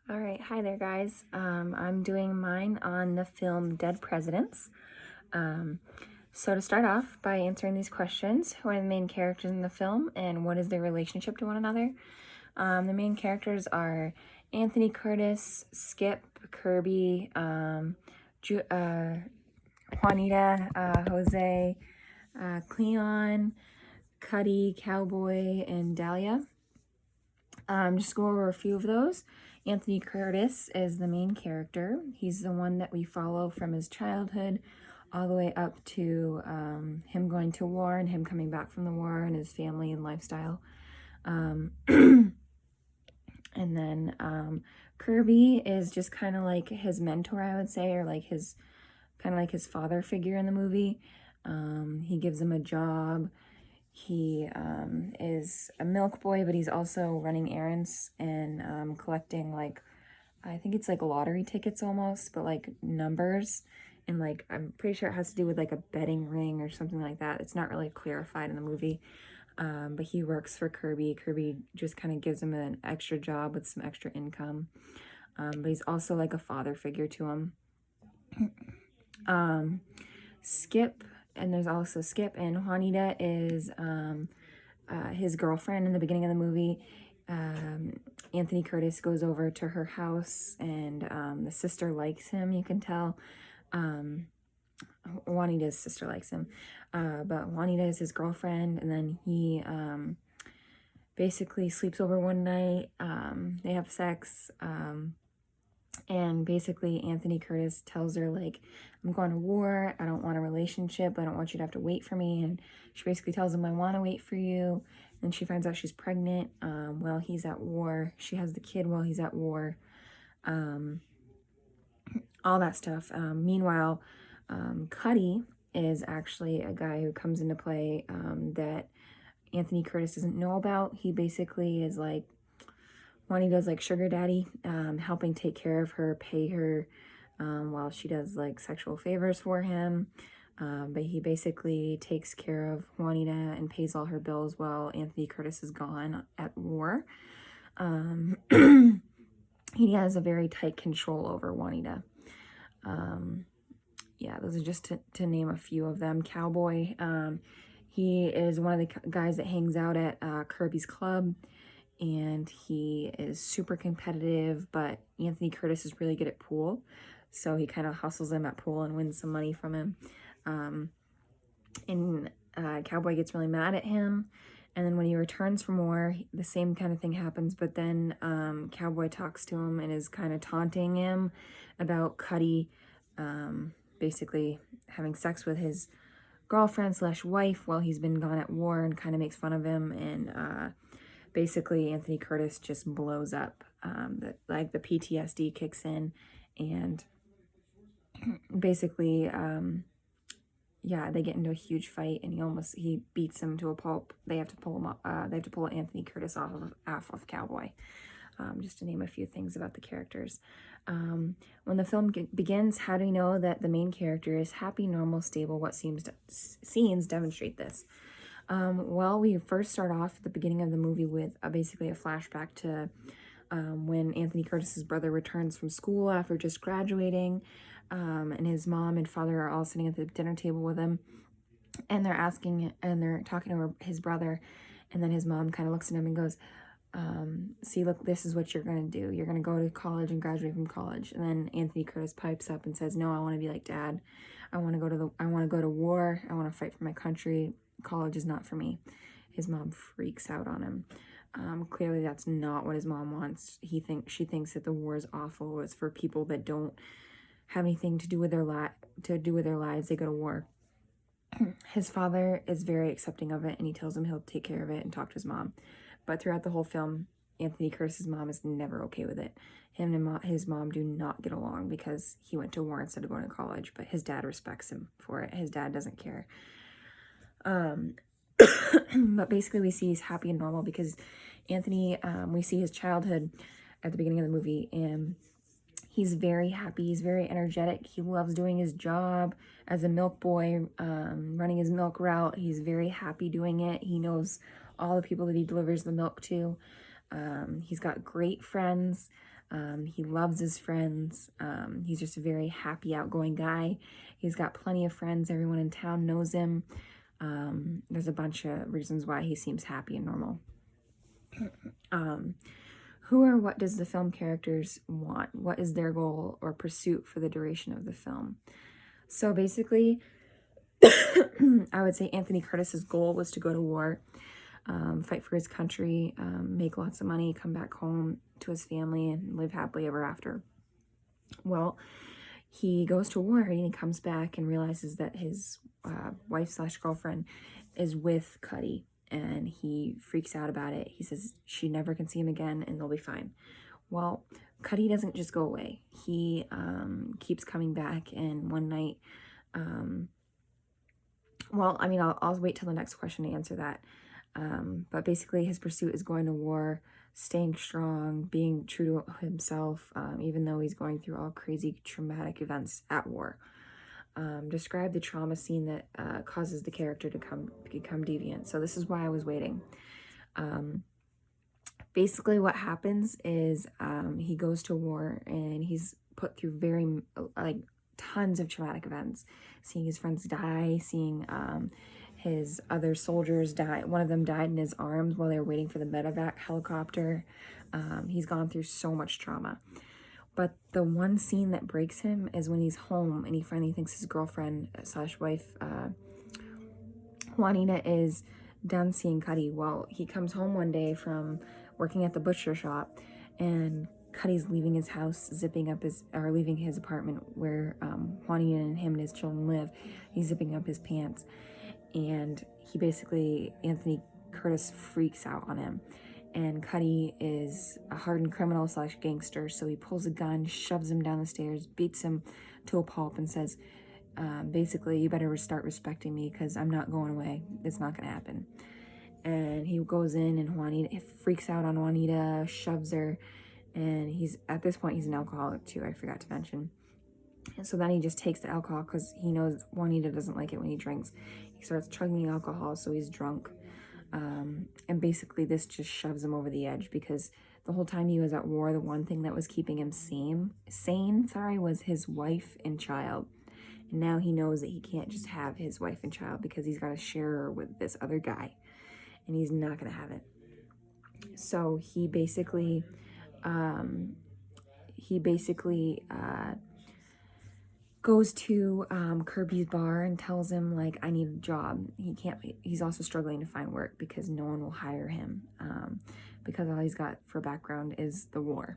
All right, hi there, guys. I'm doing mine on the film Dead Presidents. Um, so, to start off by answering these questions, who are the main characters in the film and what is their relationship to one another? The main characters are Anthony Curtis, Skip, Kirby, Juanita, Jose, Cleon, Cuddy, Cowboy, and Dahlia. Just go over a few of those. Anthony Curtis is the main character. He's the one that we follow from his childhood all the way up to him going to war and him coming back from the war and his family and lifestyle. And then Kirby is just kind of like his mentor, I would say, or like his kind of like his father figure in the movie. He gives him a job. He is a milk boy, but he's also running errands and collecting, like, I think it's like lottery tickets almost, but like numbers. And like, I'm pretty sure it has to do with like a betting ring or something like that. It's not really clarified in the movie. But he works for Kirby. Kirby just kind of gives him an extra job with some extra income. But he's also like a father figure to him. Skip, and there's also Skip, and Juanita is his girlfriend in the beginning of the movie. Anthony Curtis goes over to her house, and the sister likes him, you can tell. Juanita's sister likes him, but Juanita is his girlfriend, and then he basically sleeps over one night. They have sex. And basically, Anthony Curtis tells her, like, I'm going to war. I don't want a relationship. I don't want you to have to wait for me. And she basically tells him, I want to wait for you. And she finds out she's pregnant while he's at war. She has the kid while he's at war. All that stuff. Meanwhile, Cuddy is actually a guy who comes into play that Anthony Curtis doesn't know about. He basically is like, when he does like sugar daddy, helping take care of her, pay her while she does like sexual favors for him. But he basically takes care of Juanita and pays all her bills while Anthony Curtis is gone at war. He has a very tight control over Juanita. Yeah, those are just to name a few of them. Cowboy, he is one of the guys that hangs out at Kirby's club. And he is super competitive, but Anthony Curtis is really good at pool. So he kind of hustles him at pool and wins some money from him. And Cowboy gets really mad at him. And then when he returns from war, the same kind of thing happens. But then Cowboy talks to him and is kind of taunting him about Cuddy basically having sex with his girlfriend / wife while he's been gone at war, and kind of makes fun of him. And basically Anthony Curtis just blows up. The PTSD kicks in, and basically, they get into a huge fight, and he beats him to a pulp. They have to pull him up. They have to pull Anthony Curtis off of Cowboy. Just to name a few things about the characters. When the film begins, how do we know that the main character is happy, normal, stable? What scenes demonstrate this? Well, we first start off at the beginning of the movie with basically a flashback to when Anthony Curtis's brother returns from school after just graduating, and his mom and father are all sitting at the dinner table with him, and they're talking to his brother, and then his mom kind of looks at him and goes, see, look, this is what you're going to do. You're going to go to college and graduate from college. And then Anthony Curtis pipes up and says, no, I want to be like Dad. I want to go to war. I want to fight for my country. College is not for me. His mom freaks out on him. Clearly that's not what his mom wants. She thinks that the war is awful. It's for people that don't have anything to do with their lives. They go to war. His father is very accepting of it, and he tells him he'll take care of it and talk to his mom. But throughout the whole film, Anthony Curtis's mom is never okay with it. Him and his mom do not get along because he went to war instead of going to college, but his dad respects him for it. His dad doesn't care. But basically we see he's happy and normal because Anthony, we see his childhood at the beginning of the movie, and he's very happy. He's very energetic. He loves doing his job as a milk boy, running his milk route. He's very happy doing it. He knows all the people that he delivers the milk to. He's got great friends. He loves his friends. He's just a very happy, outgoing guy. He's got plenty of friends. Everyone in town knows him. There's a bunch of reasons why he seems happy and normal. Who or what does the film characters want? What is their goal or pursuit for the duration of the film? So basically, I would say Anthony Curtis's goal was to go to war, fight for his country, make lots of money, come back home to his family, and live happily ever after. Well, he goes to war and he comes back and realizes that his wife/girlfriend is with Cuddy, and he freaks out about it. He says she never can see him again and they'll be fine. Well, Cuddy doesn't just go away. He keeps coming back, and one night, well, I mean, I'll wait till the next question to answer that. But basically his pursuit is going to war, staying strong, being true to himself, even though he's going through all crazy traumatic events at war. Describe the trauma scene that causes the character to become deviant. So this is why I was waiting. Basically what happens is he goes to war and he's put through tons of traumatic events, seeing his friends die, seeing his other soldiers die. One of them died in his arms while they were waiting for the medevac helicopter. He's gone through so much trauma. But the one scene that breaks him is when he's home and he finally thinks his girlfriend/wife, Juanita, is done seeing Cuddy. Well, he comes home one day from working at the butcher shop, and Cuddy's leaving his house, leaving his apartment where Juanita and him and his children live. He's zipping up his pants, and Anthony Curtis freaks out on him. And Cuddy is a hardened criminal/gangster, so he pulls a gun, shoves him down the stairs, beats him to a pulp, and says, basically, you better start respecting me because I'm not going away. It's not going to happen. And he goes in, and Juanita freaks out on Juanita, shoves her, and at this point, he's an alcoholic too, I forgot to mention. And so then he just takes the alcohol because he knows Juanita doesn't like it when he drinks. He starts chugging alcohol, so he's drunk. And basically this just shoves him over the edge because the whole time he was at war, the one thing that was keeping him sane, was his wife and child. And now he knows that he can't just have his wife and child because he's got to share her with this other guy, and he's not going to have it. So he basically goes to Kirby's bar and tells him, like, I need a job. He's also struggling to find work because no one will hire him because all he's got for background is the war.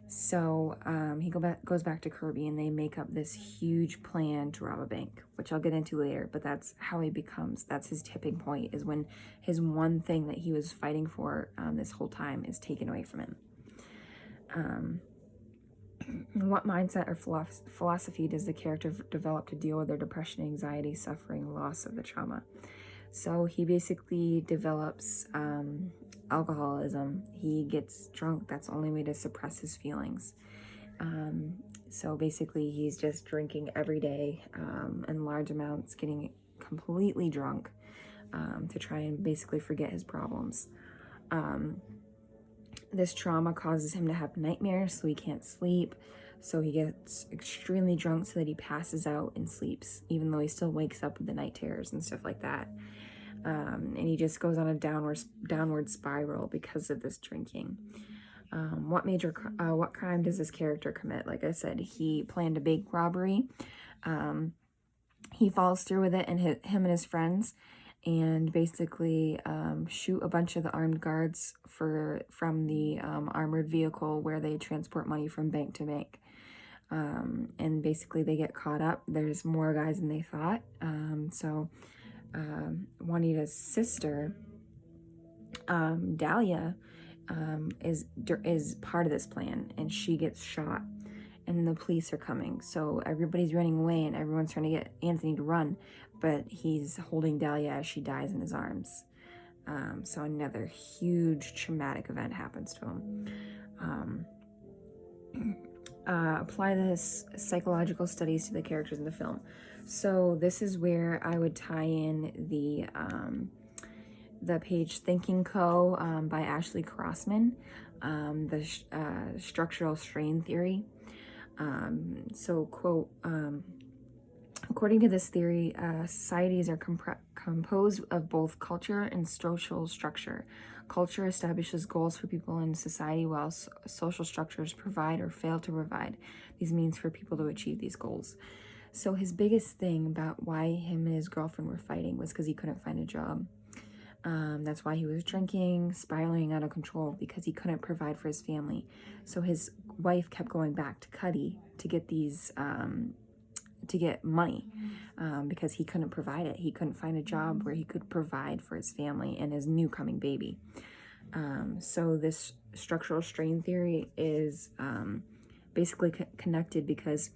So he goes back to Kirby, and they make up this huge plan to rob a bank, which I'll get into later, but that's his tipping point, is when his one thing that he was fighting for this whole time is taken away from him. What mindset or philosophy does the character develop to deal with their depression, anxiety, suffering, loss of the trauma? So he basically develops alcoholism. He gets drunk. That's the only way to suppress his feelings. So basically he's just drinking every day in large amounts, getting completely drunk to try and basically forget his problems. This trauma causes him to have nightmares, so he can't sleep. So he gets extremely drunk so that he passes out and sleeps, even though he still wakes up with the night terrors and stuff like that. And he just goes on a downward spiral because of this drinking. What crime does this character commit? Like I said, he planned a bank robbery. He follows through with it, and him and his friends, and basically shoot a bunch of the armed guards from the armored vehicle where they transport money from bank to bank. And basically they get caught up. There's more guys than they thought. So Juanita's sister, Dahlia, is part of this plan, and she gets shot, and the police are coming. So everybody's running away, and everyone's trying to get Anthony to run, but he's holding Dahlia as she dies in his arms. So another huge traumatic event happens to him. Apply this psychological studies to the characters in the film. So this is where I would tie in the page Thinking Co. By Ashley Crossman. the structural strain theory. So, quote, according to this theory, societies are composed of both culture and social structure. Culture establishes goals for people in society, while social structures provide or fail to provide these means for people to achieve these goals. So his biggest thing about why him and his girlfriend were fighting was because he couldn't find a job. That's why he was drinking, spiraling out of control, because he couldn't provide for his family. So his wife kept going back to Cuddy to get these, to get money, because he couldn't provide it. He couldn't find a job where he could provide for his family and his new coming baby. So this structural strain theory is basically connected because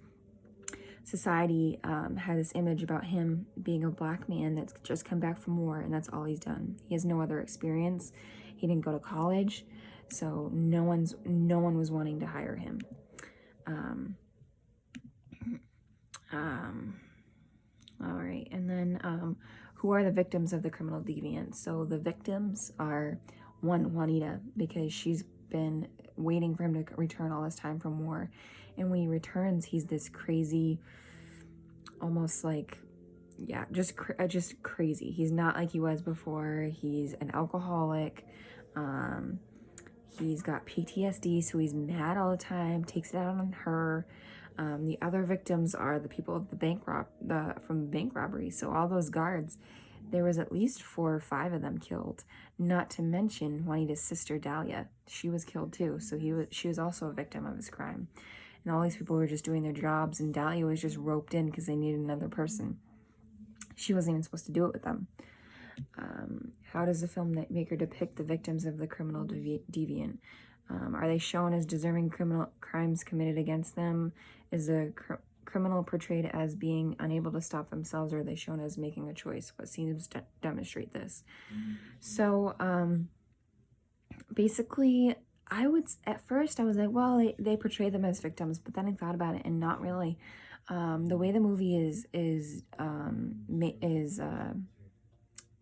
society had this image about him being a black man that's just come back from war, and that's all he's done. He has no other experience. He didn't go to college, so no one was wanting to hire him. All right, and then who are the victims of the criminal deviant? So the victims are, one, Juanita, because she's been waiting for him to return all this time from war, and when he returns, he's this crazy, almost like, yeah, just crazy. He's not like he was before. He's an alcoholic. He's got PTSD, so he's mad all the time, takes it out on her. The other victims are the people of from the bank robbery. So all those guards, there was at least 4 or 5 of them killed. Not to mention Juanita's sister Dahlia. She was killed too. So she was also a victim of his crime. And all these people were just doing their jobs, and Dahlia was just roped in because they needed another person. She wasn't even supposed to do it with them. How does the filmmaker depict the victims of the criminal deviant? Are they shown as deserving crimes committed against them? Is the criminal portrayed as being unable to stop themselves, or are they shown as making a choice? What scenes demonstrate this? So basically, at first I was like, well, they portray them as victims, but then I thought about it, and not really. The way the movie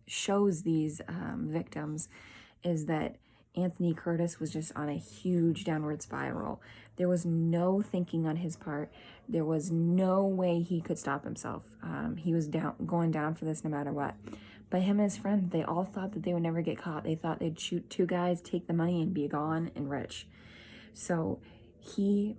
shows these victims is that Anthony Curtis was just on a huge downward spiral. There was no thinking on his part. There was no way he could stop himself. He was going down for this no matter what. But him and his friend, they all thought that they would never get caught. They thought they'd shoot 2 guys, take the money, and be gone and rich. So he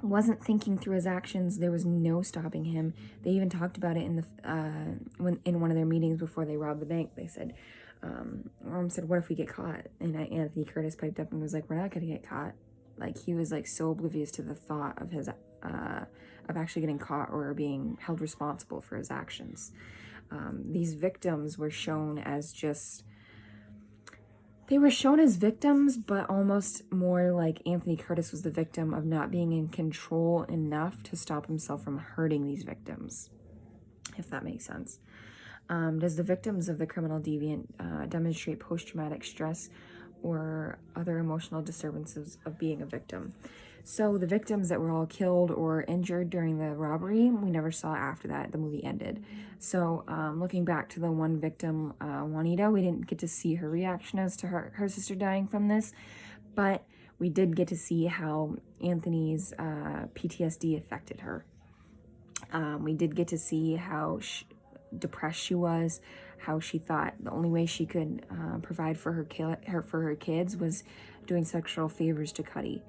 wasn't thinking through his actions. There was no stopping him. They even talked about it in one of their meetings before they robbed the bank. They said, Mom said, what if we get caught? And Anthony Curtis piped up and was like, we're not gonna get caught. Like, he was like so oblivious to the thought of his of actually getting caught or being held responsible for his actions. These victims were shown as victims, but almost more like Anthony Curtis was the victim of not being in control enough to stop himself from hurting these victims, if that makes sense. Does the victims of the criminal deviant demonstrate post-traumatic stress or other emotional disturbances of being a victim? So the victims that were all killed or injured during the robbery, we never saw after that. The movie ended. So looking back to the one victim, Juanita, we didn't get to see her reaction as to her sister dying from this, but we did get to see how Anthony's PTSD affected her. We did get to see how depressed she was, how she thought the only way she could provide for her kids was doing sexual favors to Cuddy.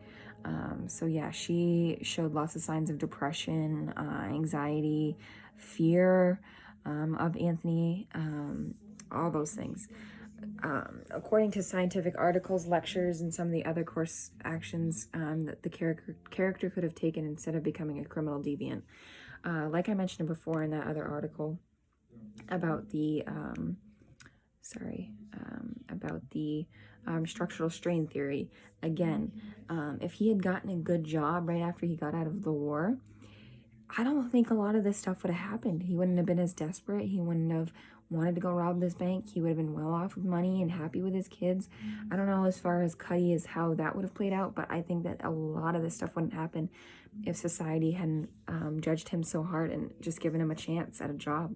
So yeah, she showed lots of signs of depression, anxiety, fear of Anthony, all those things. According to scientific articles, lectures, and some of the other course actions that the character could have taken instead of becoming a criminal deviant. Like I mentioned before in that other article about the structural strain theory. Again, if he had gotten a good job right after he got out of the war, I don't think a lot of this stuff would have happened. He wouldn't have been as desperate. He wouldn't have wanted to go rob this bank. He would have been well off with money and happy with his kids. I don't know as far as Cuddy as how that would have played out, but I think that a lot of this stuff wouldn't happen if society hadn't judged him so hard and just given him a chance at a job.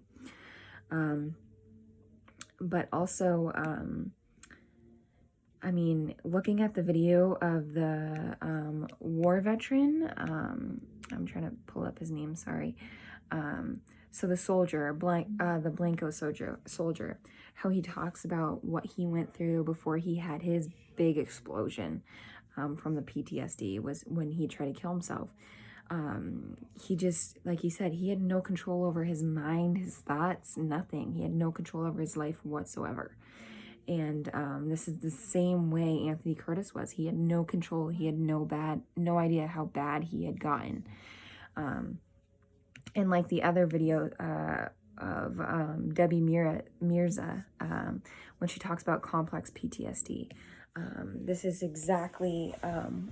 But also, I mean, looking at the video of the war veteran, I'm trying to pull up his name, sorry. So the soldier, the Blanco soldier, how he talks about what he went through before he had his big explosion from the PTSD was when he tried to kill himself. He just, like he said, he had no control over his mind, his thoughts, nothing. He had no control over his life whatsoever. And this is the same way Anthony Curtis was. He had no control. He had no idea how bad he had gotten. And like the other video of Debbie Mirza, when she talks about complex PTSD, this is exactly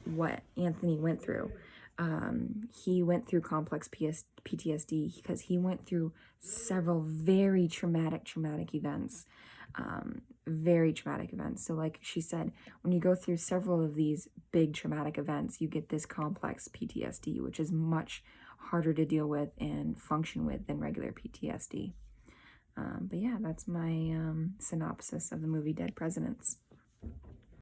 what Anthony went through. He went through complex PTSD because he went through several very traumatic events. Very traumatic events. So like she said, when you go through several of these big traumatic events, you get this complex PTSD, which is much harder to deal with and function with than regular PTSD. But yeah, that's my synopsis of the movie Dead Presidents.